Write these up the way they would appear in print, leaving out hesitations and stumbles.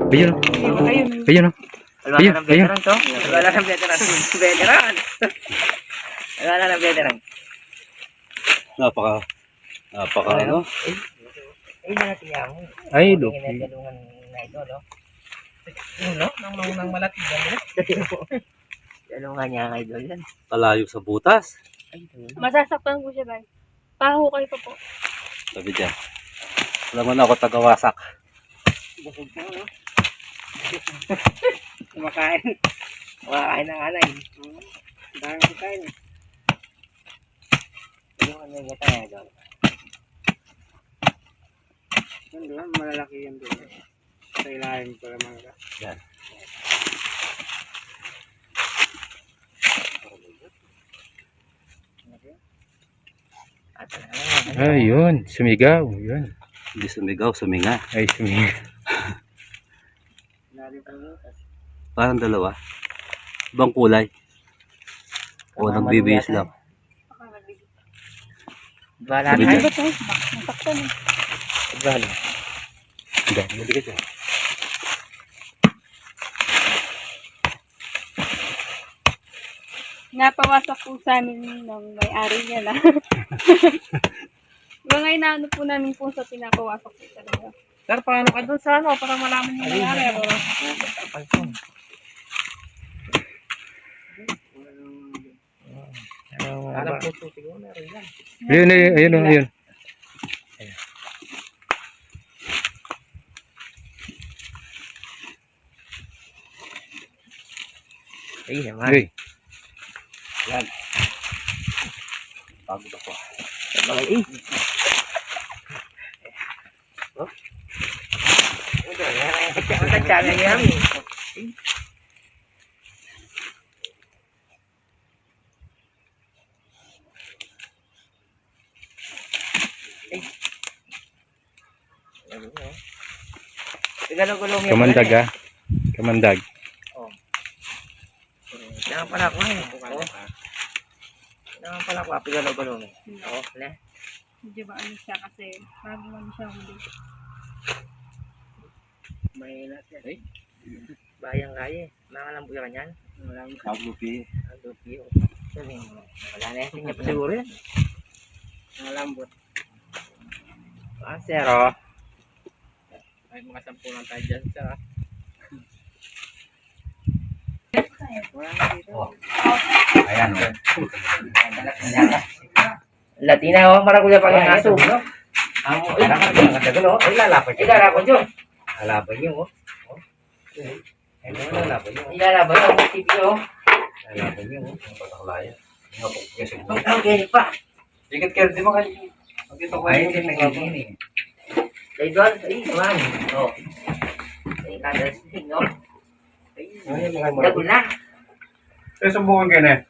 Ayun. Ayun o. Wala ng veteran to. Wala ng veteran. Veteran. Wala ng veteran. Napaka ano? Ay, natiya mo. Ay, look. Ginagulungan na ito, no? No? Nang malati yan. Galungan niya ang idol yan. Kalayo sa butas. Masasaktan po siya, bay. Pahukay pa po. Sabi dyan. Alam mo na ako tagawasak. Busog ka, no? Kumakain. Kumakain ng alay. Dahil kumakain. Galungan niya tayo, idol. Yan doon, malalaki yan doon. Sa ilalim para mga. Yan. Ayun, sumigaw. Yun. Hindi sumigaw, suminga. Ay, sumigaw. Parang dalawa. Ibang kulay. O nagbibihis lang. Bala Sabi tayo. niya. Masaktan eh. Bala. Mabigat yan. Napawasak po sa amin ng may-ari niya na. Mga inaano po namin po sa pinapawasak po talaga. Sir, paano ka doon sa ano? Para malaman yung nangyari. Alam ko ito siguro na rin yan. Ayun, ayun, ayun, ayun. Ay, naman. Ay, Yan. Pagod ako. Ay, oh. Ang tagsaga niya. Gulong-gulong yan. kamandag ah. Kamandag. Kailangan pala ko eh. Kailangan pala ko. Gulong-gulong eh. Oo, wala. Medyo ba ano siya kasi bago ano siya huli. May natin. Eh? Bayang kaya eh. Makalambo ka kanyan. Walang Paglupi. kalupi. Wala na yan. Tingnan pa siguro yan. Malambot. Ah, zero. Ay, mga 10 lang tayo dyan, sir. Wala na dito. Ayan. Latina, oh. Parang kuya pang yung aso. Amo, eh. Ay, lalapan yun. Lalapan yun. Lalapan yun, oh. Ay, lalapan yun. Lalapan yun. Lalapan yun, oh. Pataklaya. Okay, pa. Ikat ka, di ba kayo? Pagkita ko Ay, hindi nagiging eh. Ay, doon. Ay, naman. Oh. Ay, kadasig, no? Ay, dago na. Eh, subukan kayo na eh.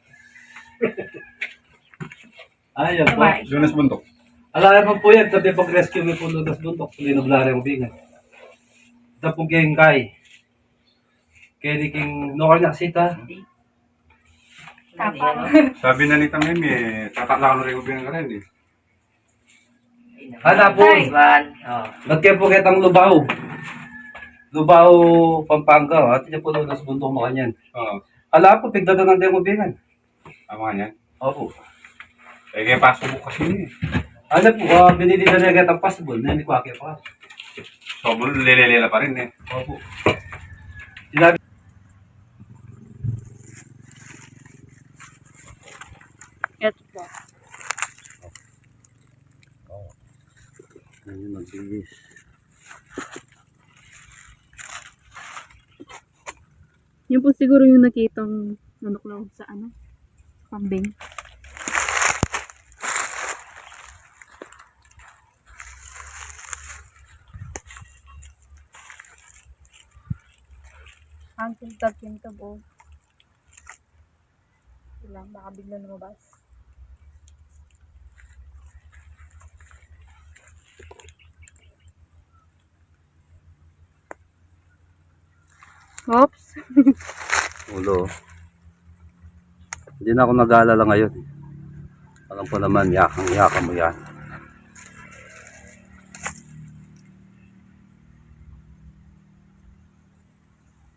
Ayun po. Lunas bundok. Alaya pa po yan. Tabi pag-rescue may puno nas bundok. Tuloy na blari ang bingan. Tapos keng kay. Kaya king nokar na kasita. Tapang. Sabi na ni Tamim eh, tatakla ko rin ubing ka rin eh. Hala po. Oh. Nagkaya po kitang Lubao. Lubao, Pampanga. At niya po nas bundok mo kanyan. Oo. Hala po, pigdada ng demo bingan. Tama nga yan. Opo. Eh, kaya paso mo kasi niya eh. Ano po, binili na agad ang possible na hindi ko akya pa. So, lelelela pa rin eh. Opo. Sinabi. Ito po. Ano magbihis. Yun po siguro yung nakitang nanuklaw sa ano, kambing. Ang kintab oh. Ilang, baka bigla lumabas. Oops. Ulo. Hindi na ako nag-aalala ngayon. Alam ko naman, yakang-yaka mo yan.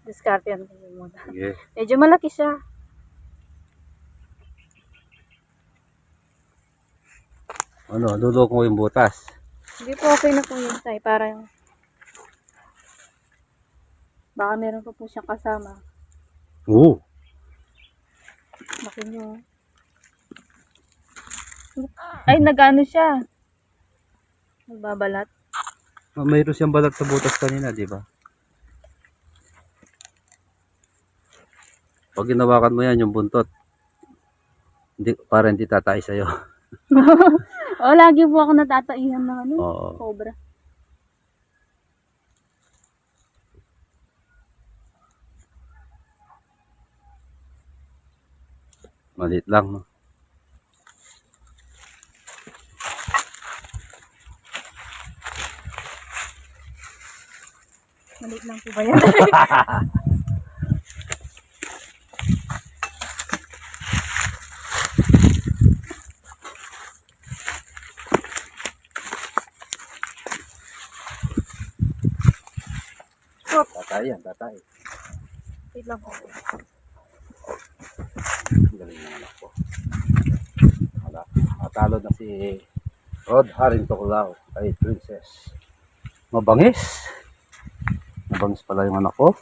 Discarte yan muna. Sige. Medyo malaki siya. Ano, dudok mo yung butas. Hindi po okay na po yun, tay. Parang baka meron pa po siyang kasama. Oo. Laki niyo. Ay, nag-ano siya. Nagbabalat. Mayroon siyang balat sa butas kanina, di ba? Pag ginawakan mo yan, yung buntot, hindi, para hindi tatay sa'yo. O, lagi po ako natataihan ng ano, Oo. cobra. Maliit lang, no? Maliit lang po ba yan? Tatay yan, tatay. Wait lang po. Galing ng anak ko. Wala. Natalo na si Rod Haring Tuklaw kay Princess. Mabangis. Mabangis pala yung anak ko.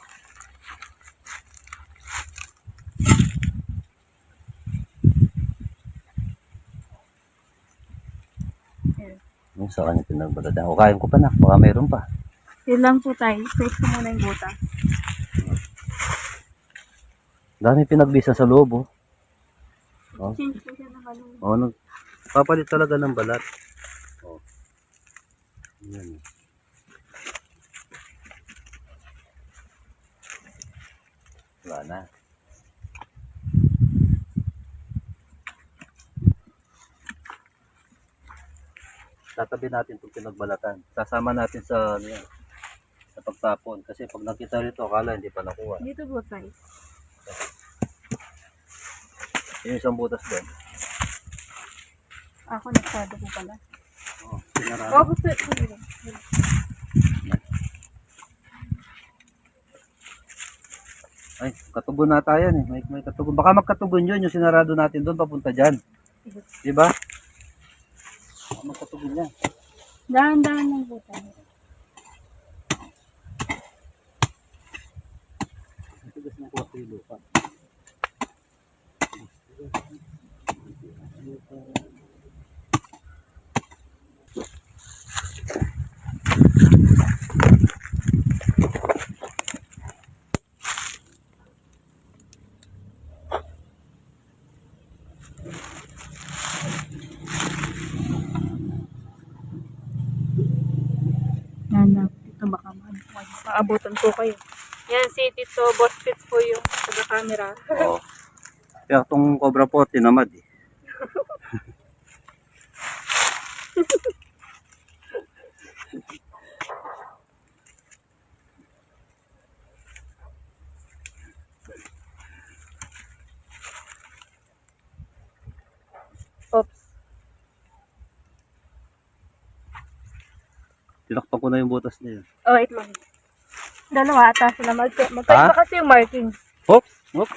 Yung sa kanya pinagbalatan. O kain ko pa na. Baka mayroon pa. Yun lang po tayo. Press ko muna yung buta. Dami pinagbisan sa loob, oh. Oh. Change po siya ng ano. Oh, papalit talaga ng balat. Oh. Yan. Wala na. Tatabi natin itong pinagbalatan. Sasama natin sa ano yan, sa pagtapon. Kasi pag nakita rito, akala hindi pa nakuha. Dito po tayo. Yung isang butas doon. Ako nagsado po pala. Oh, sinarado. Oh, gusto ko yun. Ay, katugon na tayo eh. May katugon. Baka magkatugon yun, yung sinarado natin doon papunta dyan. Di ba? Baka magkatugon yan. Dahan-dahan lang po tayo. Tigas ng kuha yung lupa. Yan. Dito baka maabutan po kayo. Yan, si Tito Boss Fits po yung taga-camera. Oo. Kaya itong cobra po, tinamad eh. Oops. Tinakpan ko na yung butas niya yun. Oh, wait lang. Dalawa ata sila. Magkaiba kasi yung markings. Hop! Hop!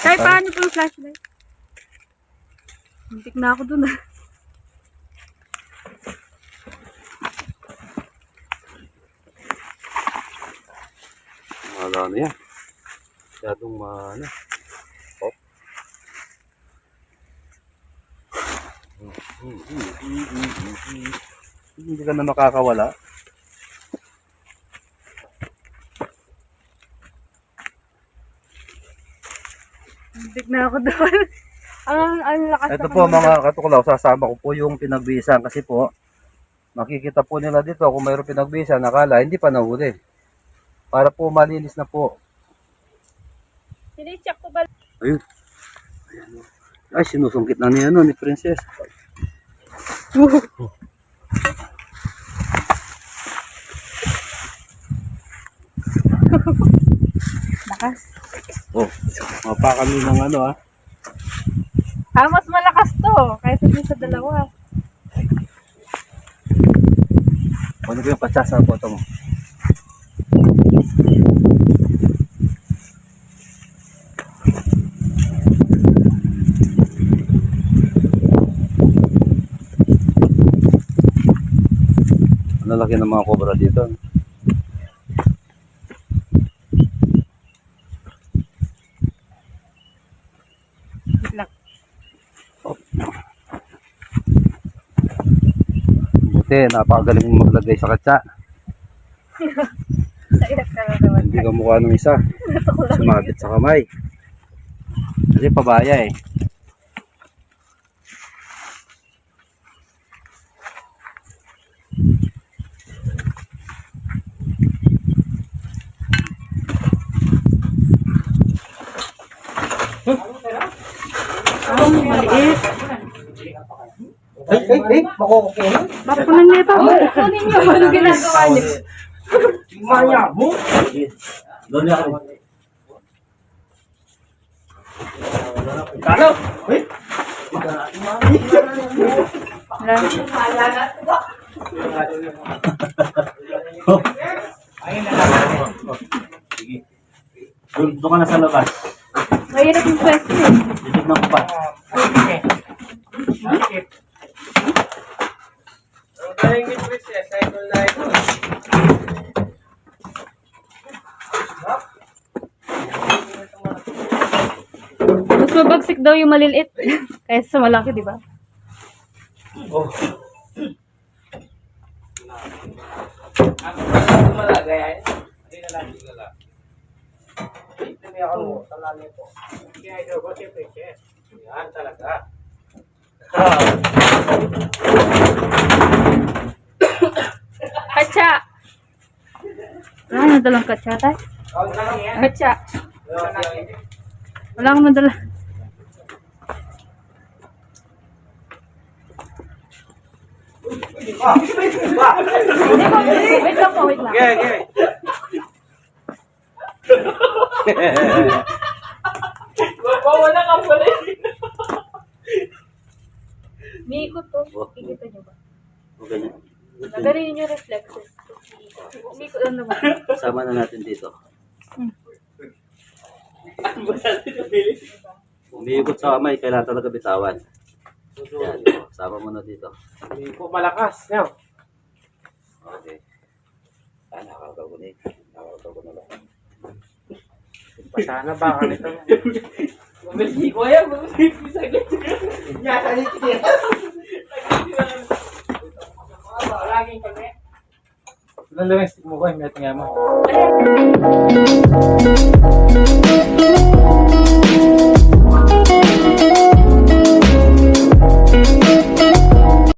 Tay, paano po yung flashlight? Muntik na ako dun ah. Wala na yan. Masyadong ano. Hop! Hindi ka na makakawala. Muntik na ako dun. Ang lakas Ito na po mga katuklaw, sasama ko po yung pinagbisan kasi po makikita po nila dito kung mayroong pinagbisan, nakala hindi pa nahuli. Para po malinis na po. Sinicheck ko ba? Ayun. Ayan. Ay, sinusungkit na niya ni Princess. Lakas. Oh, mapa kami ng ano Mas malakas to. Kaysa dun sa dalawa. Kunin ko yung patsa sa photo mo. Ang lalaki ng mga cobra dito. Wait lang. Buti, napakagaling mong maglagay sa katsa. Naiyak ka na naman. Hindi ka mukha ng isa. Sumabit sa kamay. Kasi pabaya eh. Ang maliit. Makukukay. Bakunan niya ito. Bakunin niyo. Ano ginagawa niyo? Maya mo. Doon niya ako. Kano? Doon ka na sa labas. Mahirap yung pwesto eh. Titignan ko pa. Mas mabagsik daw yung maliliit. Kaysa sa malaki, di ba? Katsa! Wala ka nadalang katsa, tay? Katsa! Wala ka madala. Wait lang po, wait lang. Wala ka pala. May ikot to. Kikita niyo ba? Okay na. Nagarin yung reflexes. May ikot lang naman. Sama na natin dito. Umiikot sa kamay, kailangan talaga bitawan. Yan, sama mo na dito. Hindi po malakas. Yan. Okay. Nakakagagunin. Nakakagagunin lang. Pasana ba ka nito? Bumili ko yan. Bumili ko sa gilid. Nyasa nito yan. Laging kami. Lalo yung stick mo ko, may tingnan mo.